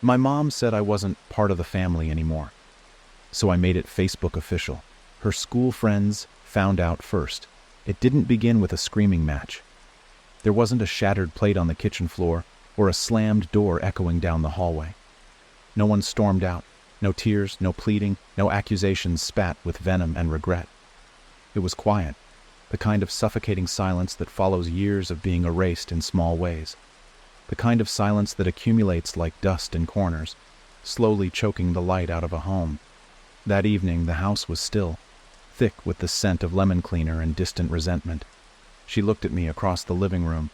My mom said I wasn't part of the family anymore, so I made it Facebook official. Her school friends found out first. It didn't begin with a screaming match. There wasn't a shattered plate on the kitchen floor or a slammed door echoing down the hallway. No one stormed out. No tears, no pleading, no accusations spat with venom and regret. It was quiet, the kind of suffocating silence that follows years of being erased in small ways. The kind of silence that accumulates like dust in corners, slowly choking the light out of a home. That evening, the house was still, thick with the scent of lemon cleaner and distant resentment. She looked at me across the living room,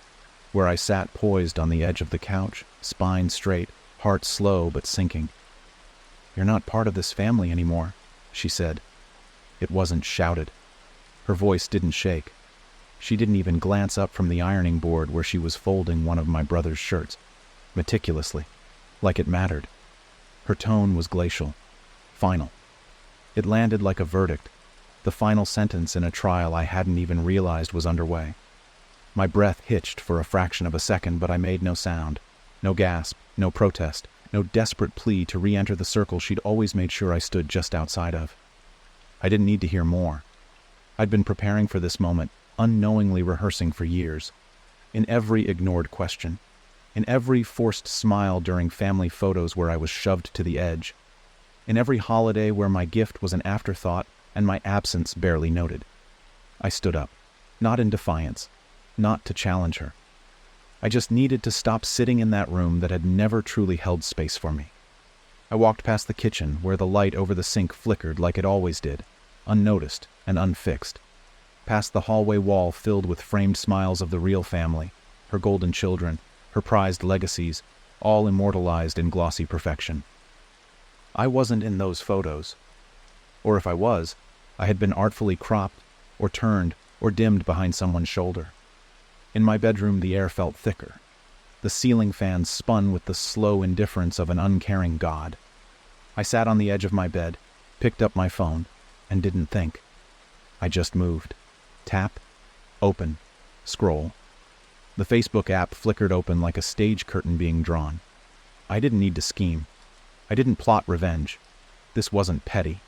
where I sat poised on the edge of the couch, spine straight, heart slow but sinking. "You're not part of this family anymore," she said. It wasn't shouted. Her voice didn't shake. She didn't even glance up from the ironing board where she was folding one of my brother's shirts, meticulously, like it mattered. Her tone was glacial, final. It landed like a verdict, the final sentence in a trial I hadn't even realized was underway. My breath hitched for a fraction of a second, but I made no sound, no gasp, no protest, no desperate plea to re-enter the circle she'd always made sure I stood just outside of. I didn't need to hear more. I'd been preparing for this moment, unknowingly rehearsing for years. In every ignored question, in every forced smile during family photos where I was shoved to the edge, in every holiday where my gift was an afterthought and my absence barely noted. I stood up, not in defiance, not to challenge her. I just needed to stop sitting in that room that had never truly held space for me. I walked past the kitchen where the light over the sink flickered like it always did, unnoticed and unfixed. Past the hallway wall filled with framed smiles of the real family, her golden children, her prized legacies, all immortalized in glossy perfection. I wasn't in those photos. Or if I was, I had been artfully cropped, or turned, or dimmed behind someone's shoulder. In my bedroom, the air felt thicker. The ceiling fans spun with the slow indifference of an uncaring god. I sat on the edge of my bed, picked up my phone, and didn't think. I just moved. Tap, open, scroll. The Facebook app flickered open like a stage curtain being drawn. I didn't need to scheme. I didn't plot revenge. This wasn't petty.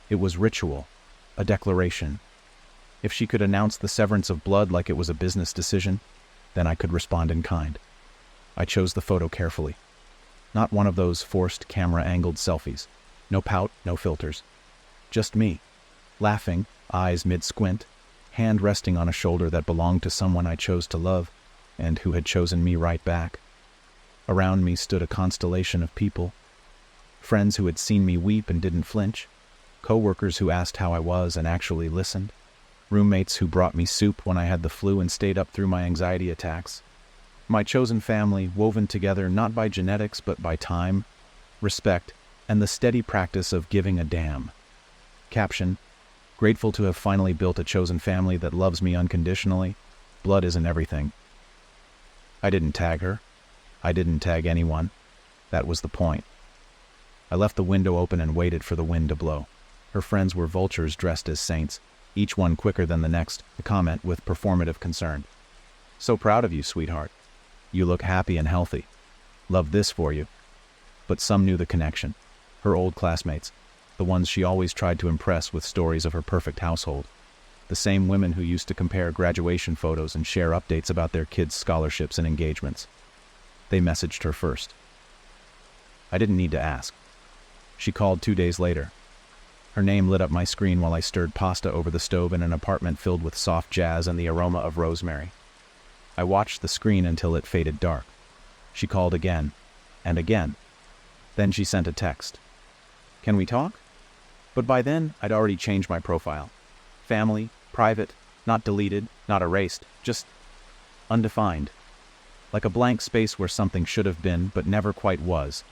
It was ritual, a declaration. If she could announce the severance of blood like it was a business decision, then I could respond in kind. I chose the photo carefully. Not one of those forced camera-angled selfies. No pout, no filters. Just me, laughing, eyes mid-squint, hand resting on a shoulder that belonged to someone I chose to love, and who had chosen me right back. Around me stood a constellation of people. Friends who had seen me weep and didn't flinch. Co-workers who asked how I was and actually listened. Roommates who brought me soup when I had the flu and stayed up through my anxiety attacks. My chosen family, woven together not by genetics but by time, respect, and the steady practice of giving a damn. Caption: grateful to have finally built a chosen family that loves me unconditionally. Blood isn't everything. I didn't tag her. I didn't tag anyone. That was the point. I left the window open and waited for the wind to blow. Her friends were vultures dressed as saints, each one quicker than the next, to comment with performative concern. "So proud of you, sweetheart. You look happy and healthy. Love this for you." But some knew the connection. Her old classmates, the ones she always tried to impress with stories of her perfect household. The same women who used to compare graduation photos and share updates about their kids' scholarships and engagements. They messaged her first. I didn't need to ask. She called 2 days later. Her name lit up my screen while I stirred pasta over the stove in an apartment filled with soft jazz and the aroma of rosemary. I watched the screen until it faded dark. She called again, and again. Then she sent a text. "Can we talk?" But by then, I'd already changed my profile. Family, private, not deleted, not erased, just undefined. Like a blank space where something should have been, but never quite was.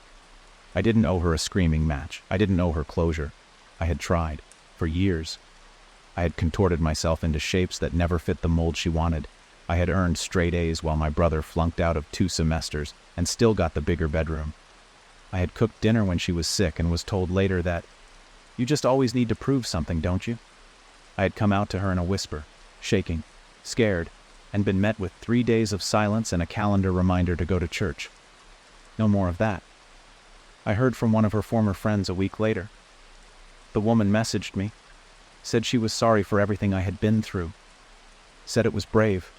I didn't owe her a screaming match. I didn't owe her closure. I had tried, for years. I had contorted myself into shapes that never fit the mold she wanted. I had earned straight A's while my brother flunked out of 2 semesters and still got the bigger bedroom. I had cooked dinner when she was sick and was told later that, "You just always need to prove something, don't you?" I had come out to her in a whisper, shaking, scared, and been met with 3 days of silence and a calendar reminder to go to church. No more of that. I heard from one of her former friends a week later. The woman messaged me, said she was sorry for everything I had been through, said it was brave,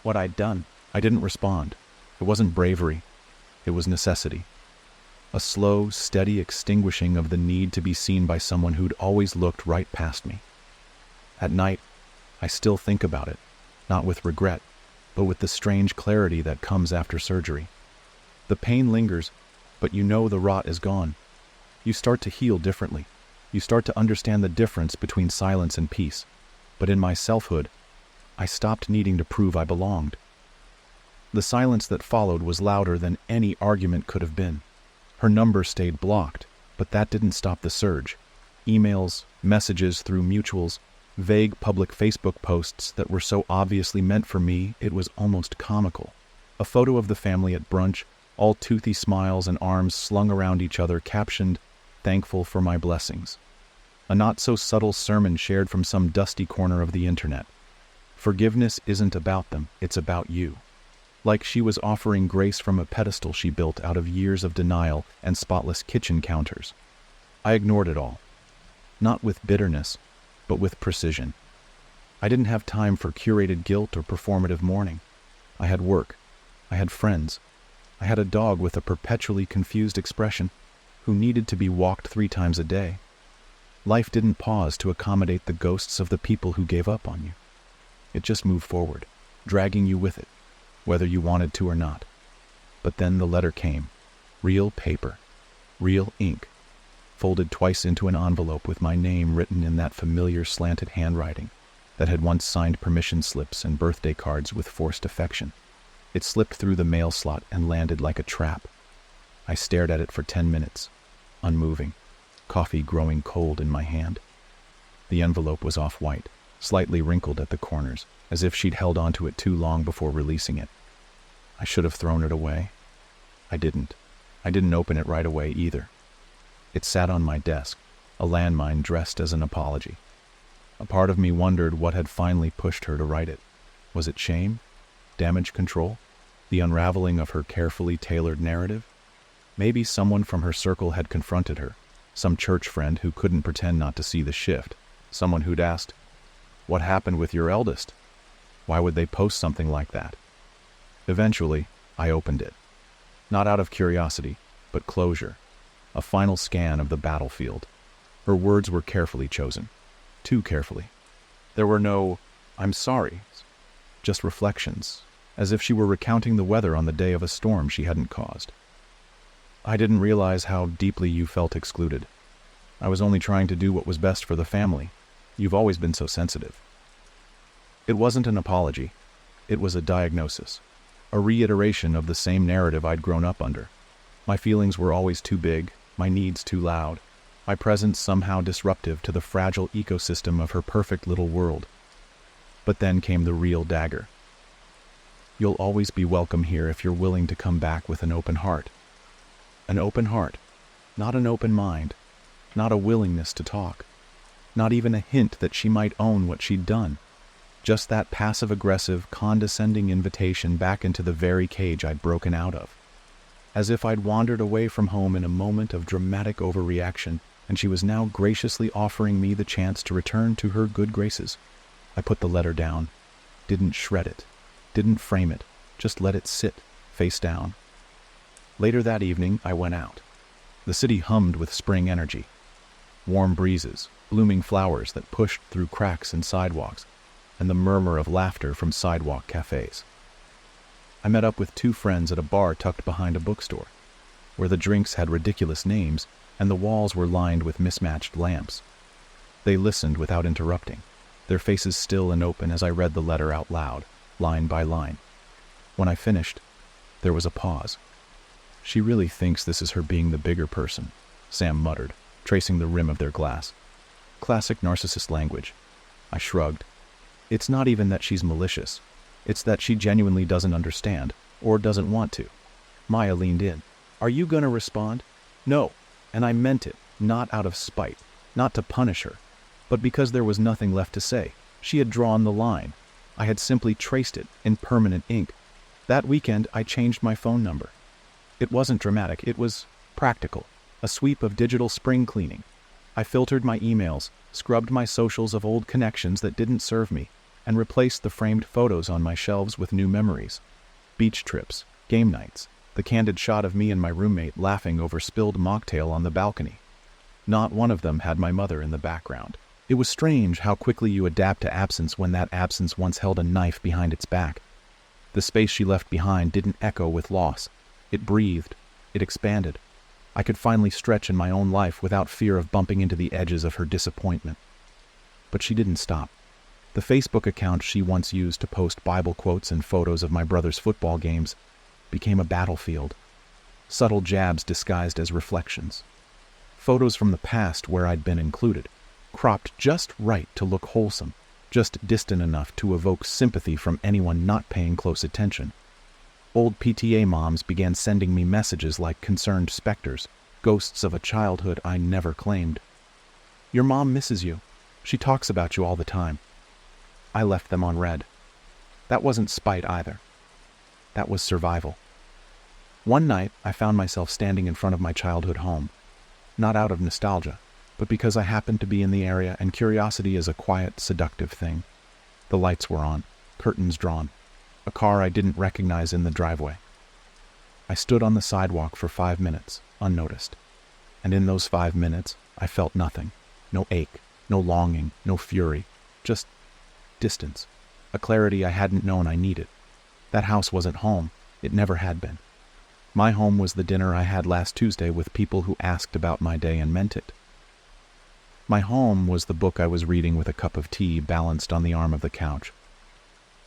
what I'd done. I didn't respond. It wasn't bravery, it was necessity. A slow, steady extinguishing of the need to be seen by someone who'd always looked right past me. At night, I still think about it, not with regret, but with the strange clarity that comes after surgery. The pain lingers, but you know the rot is gone. You start to heal differently. You start to understand the difference between silence and peace. But in my selfhood, I stopped needing to prove I belonged. The silence that followed was louder than any argument could have been. Her number stayed blocked, but that didn't stop the surge. Emails, messages through mutuals, vague public Facebook posts that were so obviously meant for me it was almost comical. A photo of the family at brunch, all toothy smiles and arms slung around each other, captioned, "Thankful for my blessings." A not-so-subtle sermon shared from some dusty corner of the internet. Forgiveness isn't about them, it's about you. Like she was offering grace from a pedestal she built out of years of denial and spotless kitchen counters. I ignored it all. Not with bitterness, but with precision. I didn't have time for curated guilt or performative mourning. I had work. I had friends. I had a dog with a perpetually confused expression who needed to be walked 3 times a day. Life didn't pause to accommodate the ghosts of the people who gave up on you. It just moved forward, dragging you with it, whether you wanted to or not. But then the letter came. Real paper. Real ink. Folded twice into an envelope with my name written in that familiar slanted handwriting that had once signed permission slips and birthday cards with forced affection. It slipped through the mail slot and landed like a trap. I stared at it for 10 minutes, unmoving, coffee growing cold in my hand. The envelope was off-white, slightly wrinkled at the corners, as if she'd held onto it too long before releasing it. I should have thrown it away. I didn't. I didn't open it right away either. It sat on my desk, a landmine dressed as an apology. A part of me wondered what had finally pushed her to write it. Was it shame? Damage control? The unraveling of her carefully tailored narrative? Maybe someone from her circle had confronted her, some church friend who couldn't pretend not to see the shift, someone who'd asked, "What happened with your eldest? Why would they post something like that?" Eventually, I opened it. Not out of curiosity, but closure. A final scan of the battlefield. Her words were carefully chosen. Too carefully. There were no, "I'm sorry," just reflections, as if she were recounting the weather on the day of a storm she hadn't caused. "I didn't realize how deeply you felt excluded. I was only trying to do what was best for the family. You've always been so sensitive." It wasn't an apology. It was a diagnosis. A reiteration of the same narrative I'd grown up under. My feelings were always too big, my needs too loud, my presence somehow disruptive to the fragile ecosystem of her perfect little world. But then came the real dagger. "You'll always be welcome here if you're willing to come back with an open heart." An open heart, not an open mind, not a willingness to talk, not even a hint that she might own what she'd done. Just that passive-aggressive, condescending invitation back into the very cage I'd broken out of. As if I'd wandered away from home in a moment of dramatic overreaction, and she was now graciously offering me the chance to return to her good graces. I put the letter down, didn't shred it, didn't frame it, just let it sit, face down. Later that evening, I went out. The city hummed with spring energy. Warm breezes, blooming flowers that pushed through cracks in sidewalks, and the murmur of laughter from sidewalk cafes. I met up with 2 friends at a bar tucked behind a bookstore, where the drinks had ridiculous names and the walls were lined with mismatched lamps. They listened without interrupting, their faces still and open as I read the letter out loud, line by line. When I finished, there was a pause. "She really thinks this is her being the bigger person," Sam muttered, tracing the rim of their glass. Classic narcissist language. I shrugged. "It's not even that she's malicious. It's that she genuinely doesn't understand, or doesn't want to." Maya leaned in. "Are you gonna respond?" "No." And I meant it, not out of spite, not to punish her, but because there was nothing left to say. She had drawn the line. I had simply traced it in permanent ink. That weekend, I changed my phone number. It wasn't dramatic, it was practical. A sweep of digital spring cleaning. I filtered my emails, scrubbed my socials of old connections that didn't serve me, and replaced the framed photos on my shelves with new memories. Beach trips, game nights, the candid shot of me and my roommate laughing over spilled mocktail on the balcony. Not one of them had my mother in the background. It was strange how quickly you adapt to absence when that absence once held a knife behind its back. The space she left behind didn't echo with loss. It breathed. It expanded. I could finally stretch in my own life without fear of bumping into the edges of her disappointment. But she didn't stop. The Facebook account she once used to post Bible quotes and photos of my brother's football games became a battlefield. Subtle jabs disguised as reflections. Photos from the past where I'd been included, cropped just right to look wholesome, just distant enough to evoke sympathy from anyone not paying close attention. Old PTA moms began sending me messages like concerned specters, ghosts of a childhood I never claimed. Your mom misses you. She talks about you all the time. I left them on read. That wasn't spite either. That was survival. One night, I found myself standing in front of my childhood home. Not out of nostalgia, but because I happened to be in the area and curiosity is a quiet, seductive thing. The lights were on, curtains drawn, a car I didn't recognize in the driveway. I stood on the sidewalk for 5 minutes, unnoticed. And in those 5 minutes, I felt nothing. No ache, no longing, no fury, just distance. A clarity I hadn't known I needed. That house wasn't home. It never had been. My home was the dinner I had last Tuesday with people who asked about my day and meant it. My home was the book I was reading with a cup of tea balanced on the arm of the couch.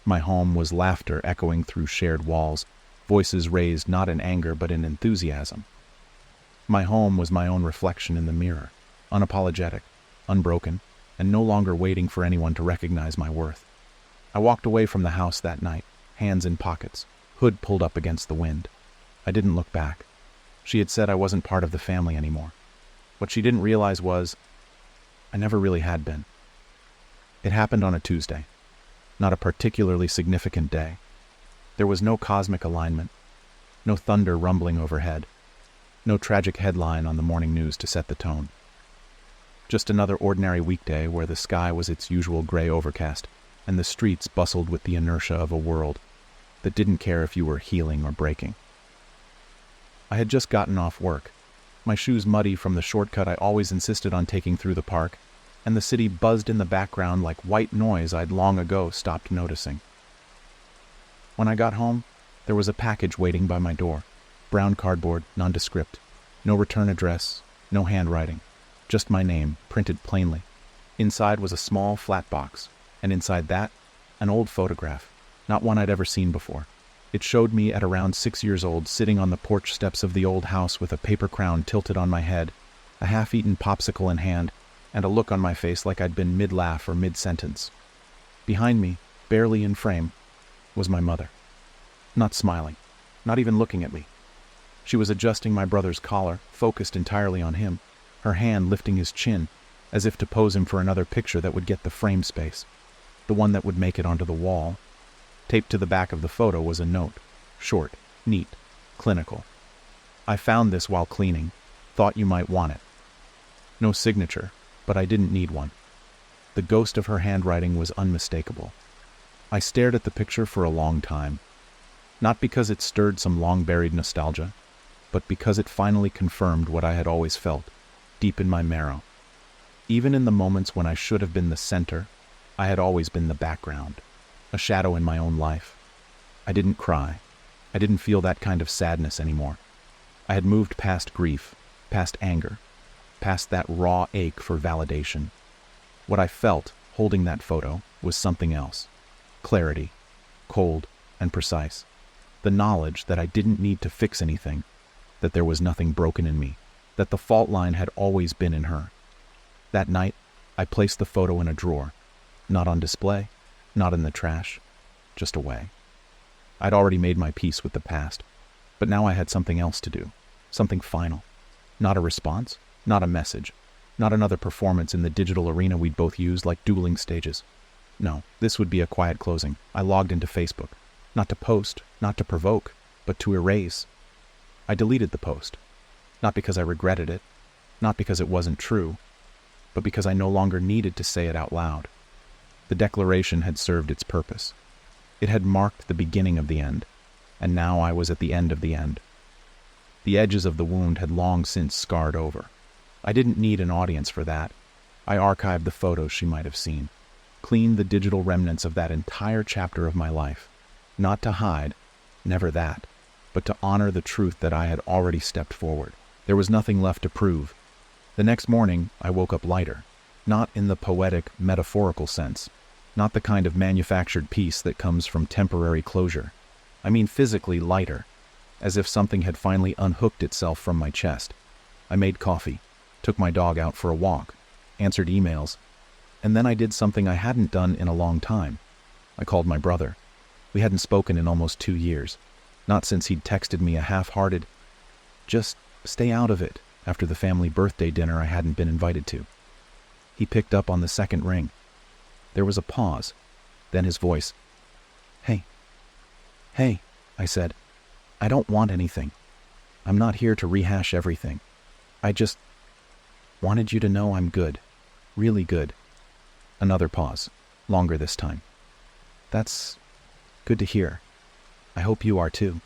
My home was laughter echoing through shared walls, voices raised not in anger but in enthusiasm. My home was my own reflection in the mirror, unapologetic, unbroken, and no longer waiting for anyone to recognize my worth. I walked away from the house that night, hands in pockets, hood pulled up against the wind. I didn't look back. She had said I wasn't part of the family anymore. What she didn't realize was, I never really had been. It happened on a Tuesday, not a particularly significant day. There was no cosmic alignment, no thunder rumbling overhead, no tragic headline on the morning news to set the tone. Just another ordinary weekday where the sky was its usual gray overcast and the streets bustled with the inertia of a world that didn't care if you were healing or breaking. I had just gotten off work, my shoes muddy from the shortcut I always insisted on taking through the park, and the city buzzed in the background like white noise I'd long ago stopped noticing. When I got home, there was a package waiting by my door. Brown cardboard, nondescript. No return address, no handwriting. Just my name, printed plainly. Inside was a small, flat box, and inside that, an old photograph, not one I'd ever seen before. It showed me at around 6 years old, sitting on the porch steps of the old house with a paper crown tilted on my head, a half-eaten popsicle in hand, and a look on my face like I'd been mid-laugh or mid-sentence. Behind me, barely in frame, was my mother. Not smiling, not even looking at me. She was adjusting my brother's collar, focused entirely on him, her hand lifting his chin, as if to pose him for another picture that would get the frame space, the one that would make it onto the wall. Taped to the back of the photo was a note, short, neat, clinical. I found this while cleaning, thought you might want it. No signature, but I didn't need one. The ghost of her handwriting was unmistakable. I stared at the picture for a long time, not because it stirred some long-buried nostalgia, but because it finally confirmed what I had always felt, deep in my marrow. Even in the moments when I should have been the center, I had always been the background, a shadow in my own life. I didn't cry. I didn't feel that kind of sadness anymore. I had moved past grief, past anger, past that raw ache for validation. What I felt, holding that photo, was something else. Clarity, cold and precise. The knowledge that I didn't need to fix anything, that there was nothing broken in me, that the fault line had always been in her. That night, I placed the photo in a drawer, not on display, not in the trash, just away. I'd already made my peace with the past, but now I had something else to do, something final. Not a response, not a message, not another performance in the digital arena we'd both used like dueling stages. No, this would be a quiet closing. I logged into Facebook, not to post, not to provoke, but to erase. I deleted the post. Not because I regretted it, not because it wasn't true, but because I no longer needed to say it out loud. The declaration had served its purpose. It had marked the beginning of the end, and now I was at the end of the end. The edges of the wound had long since scarred over. I didn't need an audience for that. I archived the photos she might have seen, cleaned the digital remnants of that entire chapter of my life, not to hide, never that, but to honor the truth that I had already stepped forward. There was nothing left to prove. The next morning, I woke up lighter, not in the poetic, metaphorical sense, not the kind of manufactured peace that comes from temporary closure. I mean physically lighter, as if something had finally unhooked itself from my chest. I made coffee, took my dog out for a walk, answered emails, and then I did something I hadn't done in a long time. I called my brother. We hadn't spoken in almost 2 years, not since he'd texted me a half-hearted, "Just stay out of it," after the family birthday dinner I hadn't been invited to. He picked up on the second ring. There was a pause, then his voice. Hey, I said. "I don't want anything. I'm not here to rehash everything. I just wanted you to know I'm good, really good." Another pause, longer this time. "That's good to hear. I hope you are too."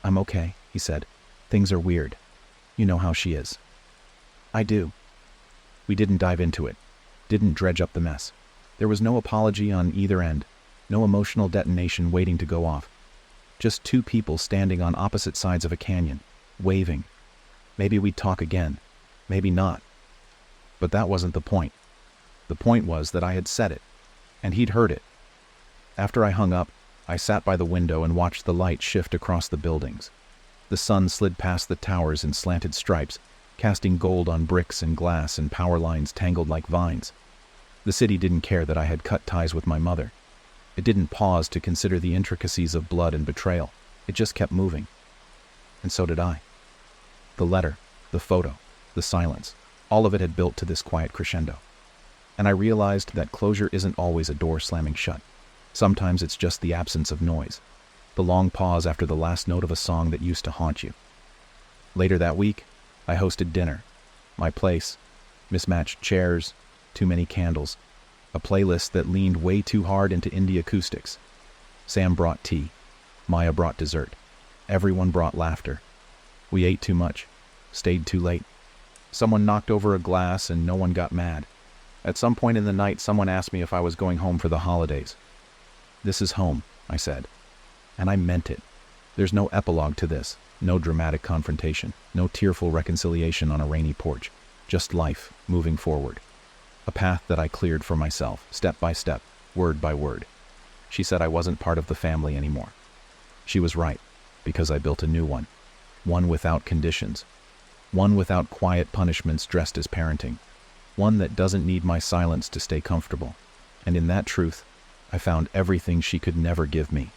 "I'm okay," he said. "Things are weird. You know how she is." "I do." We didn't dive into it, didn't dredge up the mess. There was no apology on either end, no emotional detonation waiting to go off. Just two people standing on opposite sides of a canyon, waving. Maybe we'd talk again, maybe not. But that wasn't the point. The point was that I had said it, and he'd heard it. After I hung up, I sat by the window and watched the light shift across the buildings. The sun slid past the towers in slanted stripes, casting gold on bricks and glass and power lines tangled like vines. The city didn't care that I had cut ties with my mother. It didn't pause to consider the intricacies of blood and betrayal. It just kept moving. And so did I. The letter, the photo, the silence, all of it had built to this quiet crescendo. And I realized that closure isn't always a door slamming shut. Sometimes it's just the absence of noise, the long pause after the last note of a song that used to haunt you. Later that week, I hosted dinner. My place, mismatched chairs, too many candles, a playlist that leaned way too hard into indie acoustics. Sam brought tea. Maya brought dessert. Everyone brought laughter. We ate too much, stayed too late. Someone knocked over a glass and no one got mad. At some point in the night, someone asked me if I was going home for the holidays. "This is home," I said. And I meant it. There's no epilogue to this, no dramatic confrontation, no tearful reconciliation on a rainy porch. Just life, moving forward. A path that I cleared for myself, step by step, word by word. She said I wasn't part of the family anymore. She was right, because I built a new one. One without conditions. One without quiet punishments dressed as parenting. One that doesn't need my silence to stay comfortable. And in that truth, I found everything she could never give me.